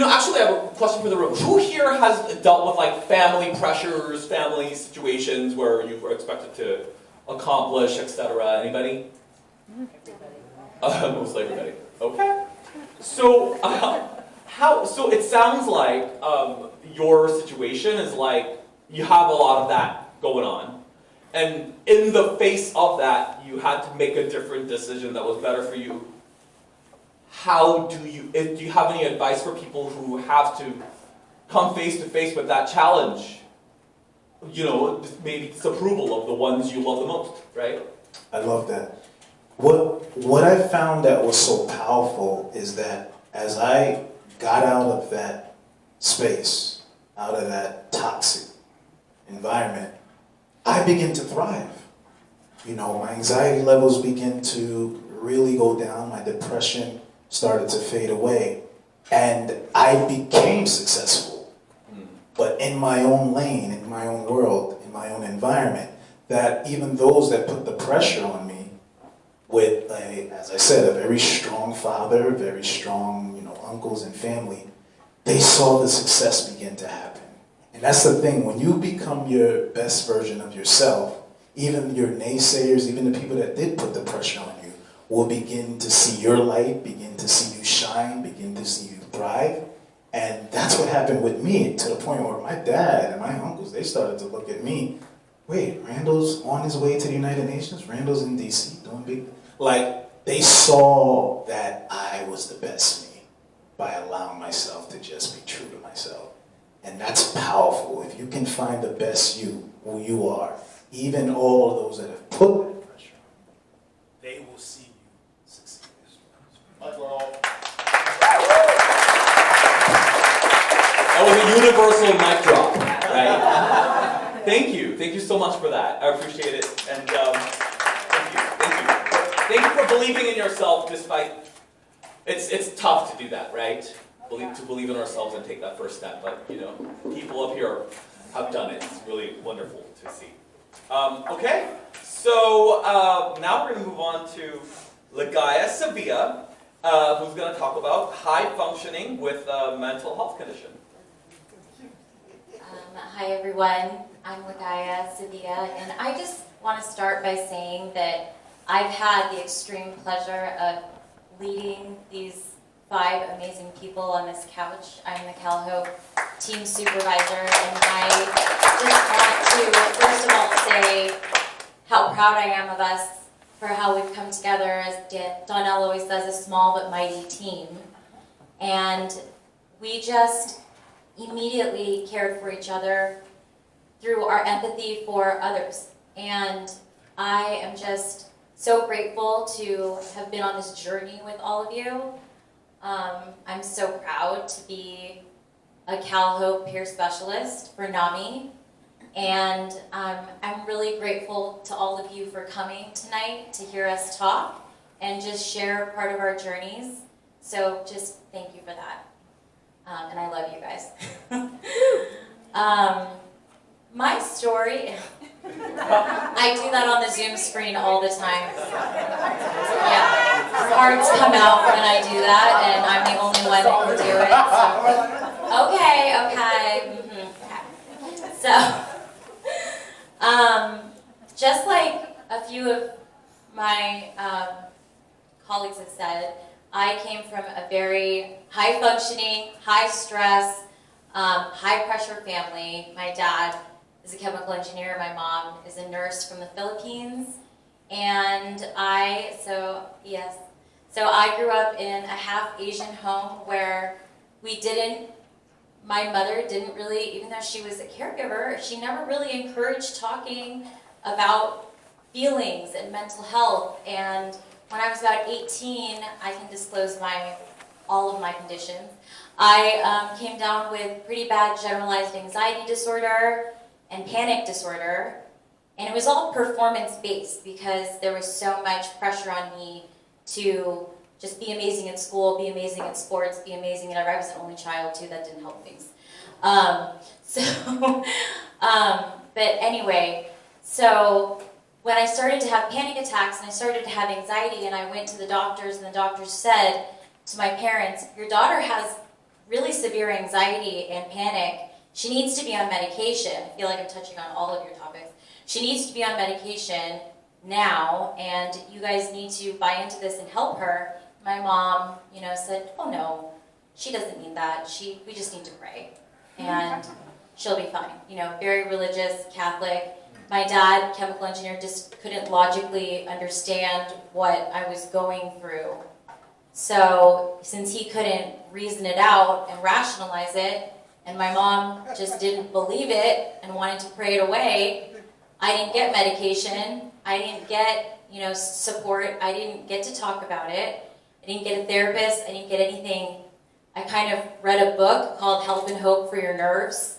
Actually, I have a question for the room. Who here has dealt with like family pressures, family situations where you were expected to accomplish, etc.? Anybody? Mostly everybody. Okay. So, So it sounds like your situation is like you have a lot of that going on, and in the face of that, you had to make a different decision that was better for you. Do you have any advice for people who have to come face to face with that challenge? Maybe disapproval of the ones you love the most, right? I love that. What I found that was so powerful is that as I got out of that space, out of that toxic environment, I began to thrive. My anxiety levels began to really go down, my depression started to fade away, and I became successful. But in my own lane, in my own world, in my own environment, that even those that put the pressure on me with, as I said, a very strong father, very strong, uncles and family, they saw the success begin to happen. And that's the thing, when you become your best version of yourself, even your naysayers, even the people that did put the pressure on you, will begin to see your light, begin to see you shine, begin to see you thrive. And that's what happened with me, to the point where my dad and my uncles, they started to look at me, wait, Randall's on his way to the United Nations? Randall's in DC doing big... they saw that I was the best me by allowing myself to just be true to myself. And that's powerful. If you can find the best you, who you are, even all of those that have put that pressure on you, they will see you succeed. That was a universal mic drop, right? Thank you so much for that. I appreciate it, and thank you for believing in yourself despite. It's tough to do that, right? To believe in ourselves and take that first step. But people up here have done it. It's really wonderful to see. Okay, so now we're going to move on to Ligaya Sevilla, who's going to talk about high functioning with a mental health condition. Hi everyone, I'm Ligaya Sevilla, and I just want to start by saying that I've had the extreme pleasure of leading these 5 amazing people on this couch. I'm the CalHOPE Team Supervisor, and I just want to first of all say how proud I am of us for how we've come together, as Dawnel always says, a small but mighty team. And we just immediately cared for each other through our empathy for others. And I am just so grateful to have been on this journey with all of you. I'm so proud to be a CalHOPE peer specialist for NAMI. And I'm really grateful to all of you for coming tonight to hear us talk and just share part of our journeys. So just thank you for that. And I love you guys. My story, I do that on the Zoom screen all the time. Yeah, hearts come out when I do that, and I'm the only one that can do it. So. Just like a few of my colleagues have said, I came from a very high-functioning, high-stress, high-pressure family. My dad is a chemical engineer. My mom is a nurse from the Philippines. And I grew up in a half-Asian home where my mother didn't really, even though she was a caregiver, she never really encouraged talking about feelings and mental health. And when I was about 18, I can disclose all of my conditions. I came down with pretty bad generalized anxiety disorder and panic disorder. And it was all performance-based because there was so much pressure on me to just be amazing at school, be amazing at sports, be amazing at everything. I was the only child, too. That didn't help things. But anyway, so when I started to have panic attacks and I started to have anxiety and I went to the doctors and the doctors said to my parents, your daughter has really severe anxiety and panic. She needs to be on medication. I feel like I'm touching on all of your topics. She needs to be on medication now, and you guys need to buy into this and help her. My mom, said, oh no, she doesn't need that. We just need to pray, and she'll be fine. Very religious, Catholic. My dad, chemical engineer, just couldn't logically understand what I was going through. So since he couldn't reason it out and rationalize it, and my mom just didn't believe it and wanted to pray it away, I didn't get medication. I didn't get, support. I didn't get to talk about it. I didn't get a therapist. I didn't get anything. I kind of read a book called Help and Hope for Your Nerves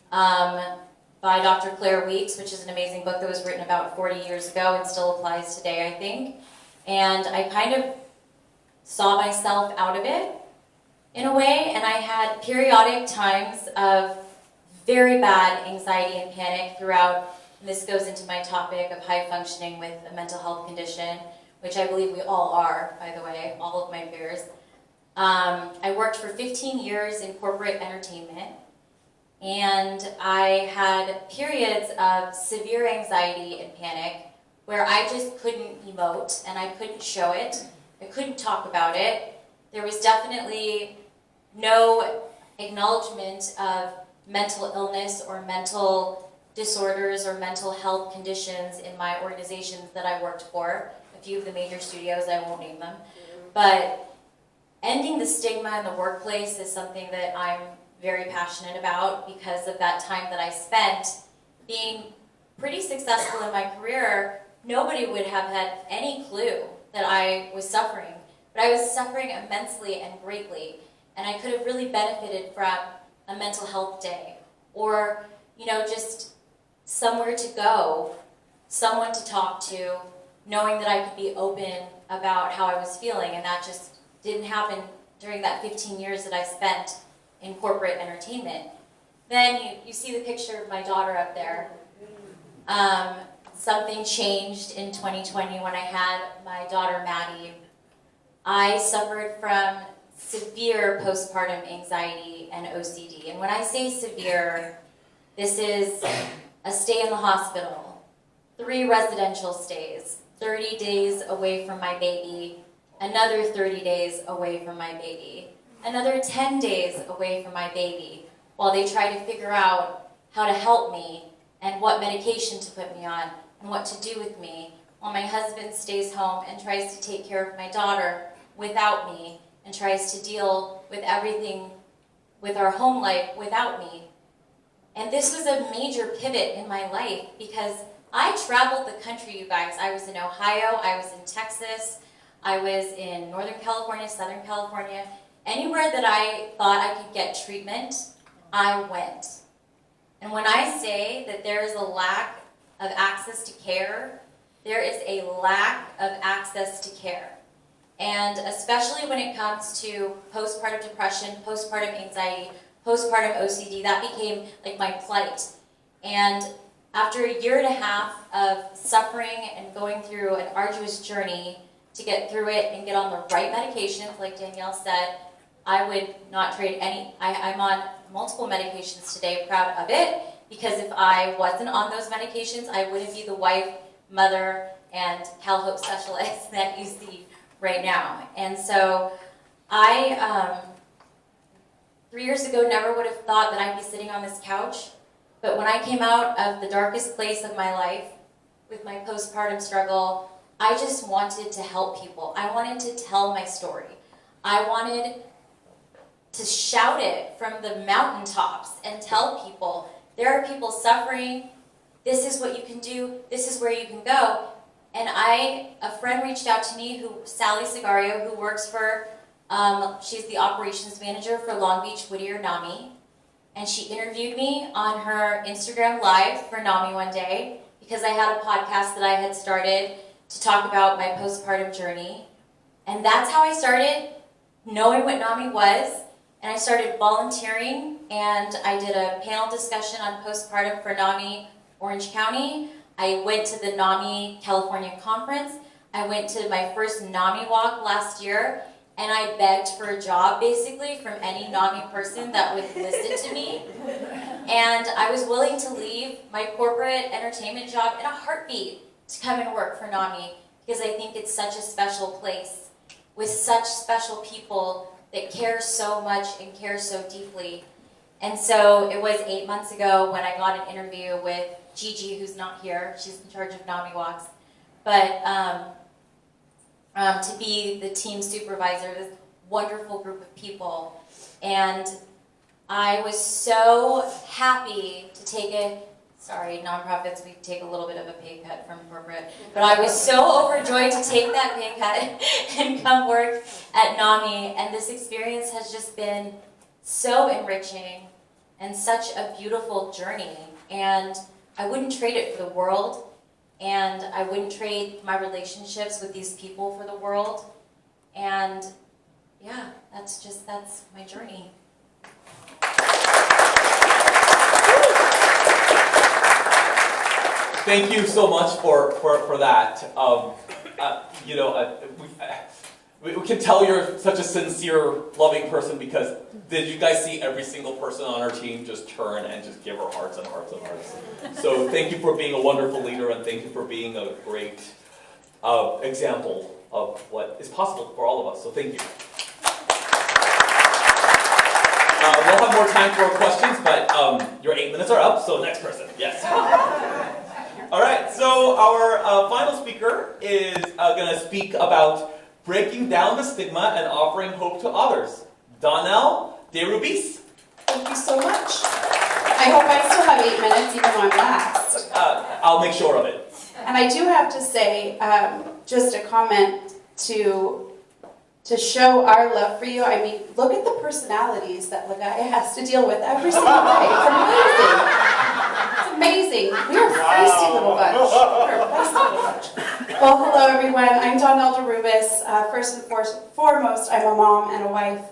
by Dr. Claire Weeks, which is an amazing book that was written about 40 years ago and still applies today, I think. And I kind of saw myself out of it in a way, and I had periodic times of very bad anxiety and panic throughout. And this goes into my topic of high functioning with a mental health condition, which I believe we all are, by the way, all of my peers. I worked for 15 years in corporate entertainment, and I had periods of severe anxiety and panic where I just couldn't emote and I couldn't show it. I couldn't talk about it. There was definitely no acknowledgement of mental illness or mental disorders or mental health conditions in my organizations that I worked for. A few of the major studios, I won't name them. But ending the stigma in the workplace is something that I'm very passionate about because of that time that I spent being pretty successful in my career. Nobody would have had any clue that I was suffering. But I was suffering immensely and greatly. And I could have really benefited from a mental health day or, just somewhere to go, someone to talk to, knowing that I could be open about how I was feeling. And that just didn't happen during that 15 years that I spent in corporate entertainment. Then you see the picture of my daughter up there. Something changed in 2020 when I had my daughter, Maddie. I suffered from severe postpartum anxiety and OCD. And when I say severe, this is a stay in the hospital, 3 residential stays, 30 days away from my baby, another 30 days away from my baby, another 10 days away from my baby, while they try to figure out how to help me and what medication to put me on and what to do with me, while my husband stays home and tries to take care of my daughter without me and tries to deal with everything with our home life without me. And this was a major pivot in my life because I traveled the country, you guys. I was in Ohio, I was in Texas, I was in Northern California, Southern California. Anywhere that I thought I could get treatment, I went. And when I say that there is a lack of access to care, there is a lack of access to care. And especially when it comes to postpartum depression, postpartum anxiety, postpartum OCD, that became like my plight. And after a year and a half of suffering and going through an arduous journey to get through it and get on the right medications, like Danielle said, I would not trade any. I'm on multiple medications today, proud of it, because if I wasn't on those medications, I wouldn't be the wife, mother, and CalHOPE specialist that you see right now. And so I, 3 years ago, never would have thought that I'd be sitting on this couch. But when I came out of the darkest place of my life with my postpartum struggle, I just wanted to help people. I wanted to tell my story. I wanted to shout it from the mountaintops and tell people, there are people suffering, this is what you can do, this is where you can go. And a friend reached out to me, Sally Sigario, who works for, she's the operations manager for Long Beach Whittier NAMI. And she interviewed me on her Instagram Live for NAMI one day because I had a podcast that I had started to talk about my postpartum journey. And that's how I started knowing what NAMI was. And I started volunteering, and I did a panel discussion on postpartum for NAMI Orange County. I went to the NAMI California conference. I went to my first NAMI walk last year, and I begged for a job, basically, from any NAMI person that would listen to me. And I was willing to leave my corporate entertainment job in a heartbeat to come and work for NAMI, because I think it's such a special place with such special people that care so much and care so deeply. And so it was 8 months ago when I got an interview with Gigi, who's not here. She's in charge of NAMI walks. But to be the team supervisor, this wonderful group of people. And I was so happy to take nonprofits, we take a little bit of a pay cut from corporate, but I was so overjoyed to take that pay cut and come work at NAMI, and this experience has just been so enriching and such a beautiful journey, and I wouldn't trade it for the world, and I wouldn't trade my relationships with these people for the world, and yeah, that's my journey. Thank you so much for that. We can tell you're such a sincere, loving person, because did you guys see every single person on our team just turn and just give her hearts and hearts and hearts? So thank you for being a wonderful leader, and thank you for being a great example of what is possible for all of us. So thank you. We'll have more time for questions, but your 8 minutes are up, so next person, yes. All right, so our final speaker is going to speak about breaking down the stigma and offering hope to others. Dawnel DeRubeis. Thank you so much. I hope I still have 8 minutes, even though I'm last. I'll make sure of it. And I do have to say, just a comment to show our love for you. I mean, look at the personalities that Ligaya has to deal with every single day. It's amazing. It's amazing. We're a feisty little bunch. We're a feisty little bunch. Well, hello everyone. I'm Dawnel DeRubeis. First and foremost, I'm a mom and a wife.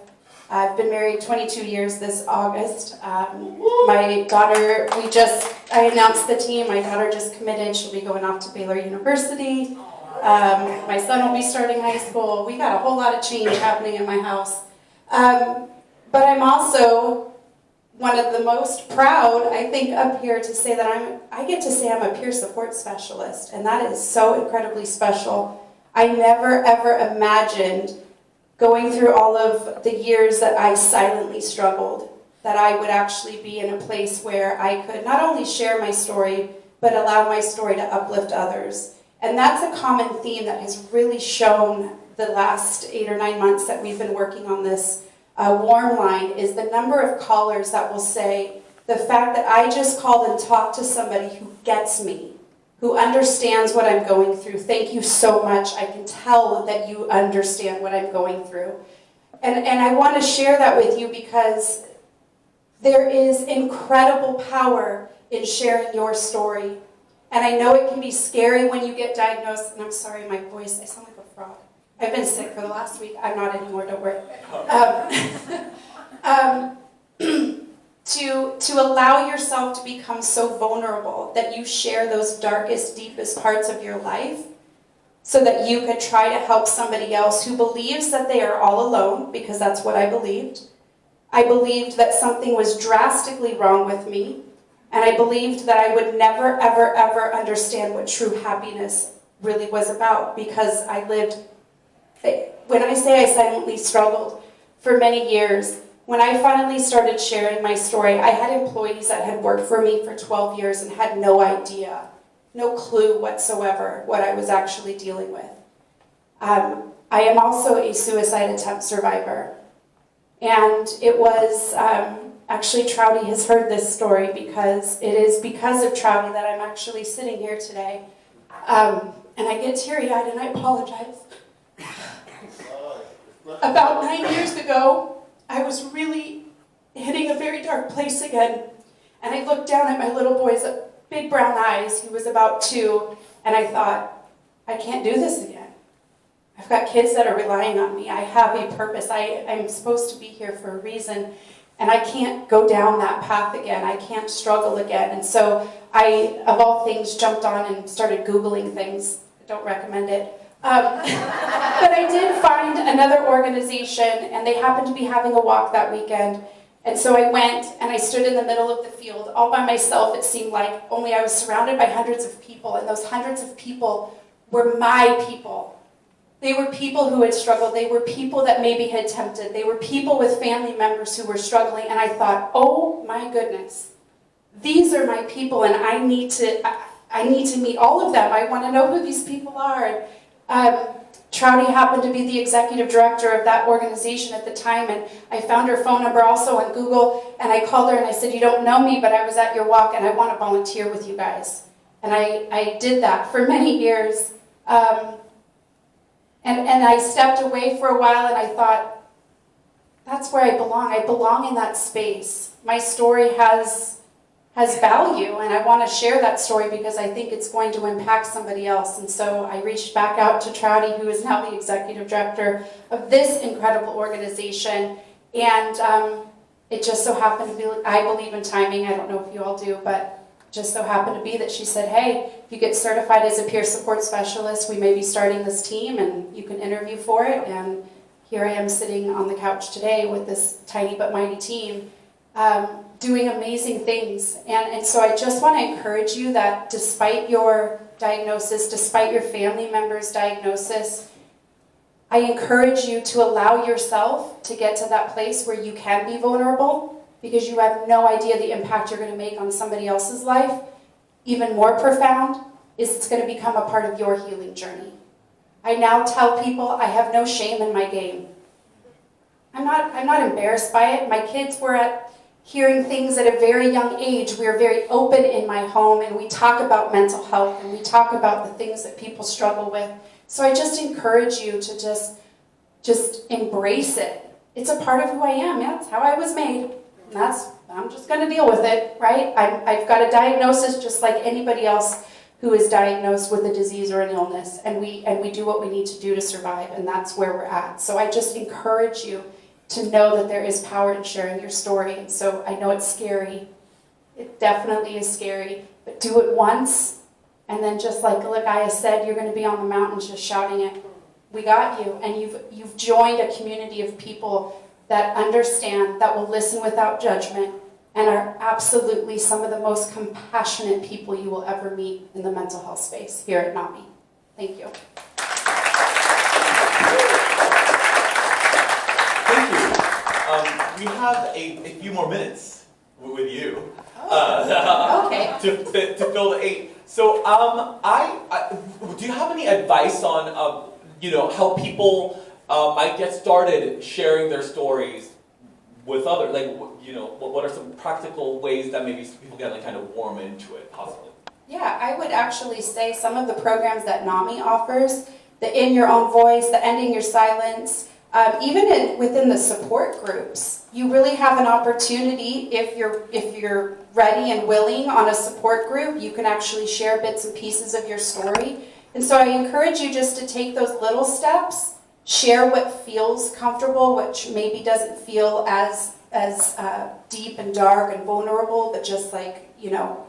I've been married 22 years this August. My daughter, I announced the team. My daughter just committed. She'll be going off to Baylor University. My son will be starting high school. We got a whole lot of change happening in my house. But I'm also one of the most proud, I think, up here to say that I get to say I'm a peer support specialist, and that is so incredibly special. I never ever imagined going through all of the years that I silently struggled, that I would actually be in a place where I could not only share my story, but allow my story to uplift others. And that's a common theme that has really shown the last 8 or 9 months that we've been working on this Warmline, is the number of callers that will say, the fact that I just called and talked to somebody who gets me, who understands what I'm going through. Thank you so much. I can tell that you understand what I'm going through. And I want to share that with you because there is incredible power in sharing your story. And I know it can be scary when you get diagnosed, and I'm sorry, my voice, I sound like a frog. I've been sick for the last week. I'm not anymore, don't worry. To allow yourself to become so vulnerable that you share those darkest, deepest parts of your life so that you could try to help somebody else who believes that they are all alone, because that's what I believed. I believed that something was drastically wrong with me, and I believed that I would never, ever, ever understand what true happiness really was about, because I lived, when I say I silently struggled for many years, when I finally started sharing my story, I had employees that had worked for me for 12 years and had no idea, no clue whatsoever what I was actually dealing with. I am also a suicide attempt survivor. And it was, actually Trouty has heard this story, because it is because of Trouty that I'm actually sitting here today. And I get teary-eyed and I apologize. About 9 years ago, I was really hitting a very dark place again. And I looked down at my little boy's big brown eyes. He was about 2. And I thought, I can't do this again. I've got kids that are relying on me. I have a purpose. I'm supposed to be here for a reason. and I can't go down that path again. I can't struggle again. And so I, of all things, jumped on and started Googling things. I don't recommend it. But I did find another organization, and they happened to be having a walk that weekend. And so I went, and I stood in the middle of the field, all by myself, it seemed like, only I was surrounded by hundreds of people, and those hundreds of people were my people. They were people who had struggled. They were people that maybe had tempted. They were people with family members who were struggling, and I thought, oh my goodness, these are my people, and I need to meet all of them. I want to know who these people are. Trouty happened to be the executive director of that organization at the time, and I found her phone number also on Google, and I called her and I said, you don't know me, but I was at your walk and I want to volunteer with you guys. And I did that for many years. And I stepped away for a while, and I thought, that's where I belong. I belong in that space. My story has value, and I want to share that story because I think it's going to impact somebody else. And so I reached back out to Trouty, who is now the executive director of this incredible organization. And it just so happened to be, I believe in timing, I don't know if you all do, but just so happened to be that she said, hey, if you get certified as a peer support specialist, we may be starting this team and you can interview for it. And here I am sitting on the couch today with this tiny but mighty team. Doing amazing things. And so I just want to encourage you that despite your diagnosis, despite your family member's diagnosis, I encourage you to allow yourself to get to that place where you can be vulnerable, because you have no idea the impact you're going to make on somebody else's life. Even more profound is it's going to become a part of your healing journey. I now tell people I have no shame in my game. I'm not embarrassed by it. My kids were hearing things at a very young age. We are very open in my home, and we talk about mental health, and we talk about the things that people struggle with. So I just encourage you to just embrace it. It's a part of who I am. Yeah, it's how I was made. And I'm just going to deal with it, right? I've got a diagnosis just like anybody else who is diagnosed with a disease or an illness, and we do what we need to do to survive, and that's where we're at. So I just encourage you to know that there is power in sharing your story. And so I know it's scary. It definitely is scary. But do it once, and then just like Ligaya said, you're going to be on the mountains just shouting it. We got you. And you've joined a community of people that understand, that will listen without judgment, and are absolutely some of the most compassionate people you will ever meet in the mental health space here at NAMI. Thank you. Thank you. We have a few more minutes with you Okay. to fill the 8. So, do you have any advice on, how people might get started sharing their stories with others? Like, what are some practical ways that maybe people can kind of warm into it, possibly? Yeah, I would actually say some of the programs that NAMI offers, the In Your Own Voice, the Ending Your Silence, even within the support groups, you really have an opportunity, if you're ready and willing on a support group, you can actually share bits and pieces of your story. And so I encourage you just to take those little steps, share what feels comfortable, which maybe doesn't feel as deep and dark and vulnerable, but just like,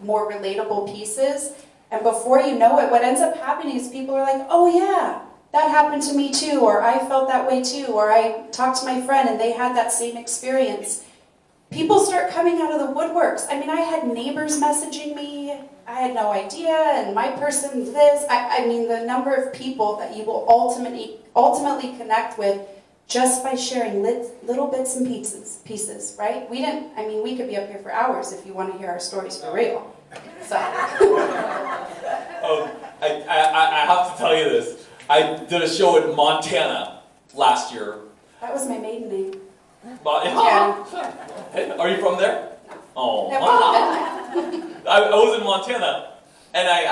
more relatable pieces. And before you know it, what ends up happening is people are like, oh yeah, that happened to me too, or I felt that way too, or I talked to my friend and they had that same experience. People start coming out of the woodworks. I mean, I had neighbors messaging me, I had no idea, and my person this. I mean, the number of people that you will ultimately connect with just by sharing little bits and pieces, right? We could be up here for hours if you want to hear our stories for real. So. I have to tell you this. I did a show in Montana last year. That was my maiden name. Yeah. Are you from there? Oh. Never I was in Montana, and I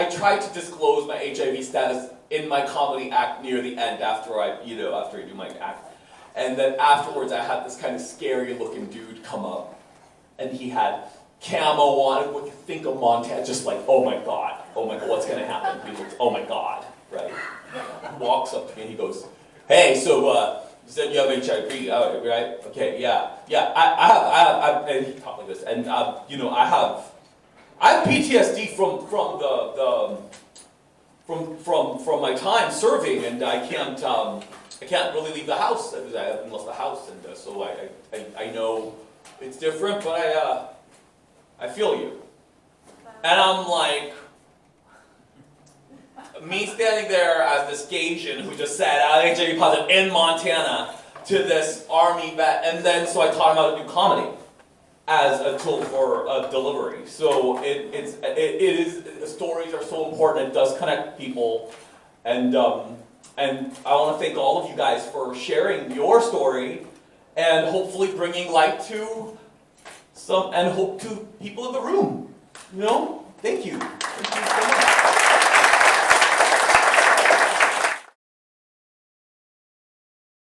tried to disclose my HIV status in my comedy act near the end after I do my act. And then afterwards I had this kind of scary looking dude come up, and he had camo on. What you think of Montana, just like, oh my god, what's gonna happen? He looks, oh my god, right? He walks up to me and he goes, hey, so said you have HIV, right? Okay, yeah. I have, and he talked like this, and you know, I have PTSD from my time serving, and I can't really leave the house. I haven't left the house, and so I know it's different, but I feel you. And I'm like, me standing there as this Gasian who just said, I'm HIV positive in Montana, to this Army vet, and then so I taught him how to do comedy as a tool for delivery. So it is, stories are so important, it does connect people, and I want to thank all of you guys for sharing your story, and hopefully bringing light to some, and hope to people in the room. You know, thank you so much.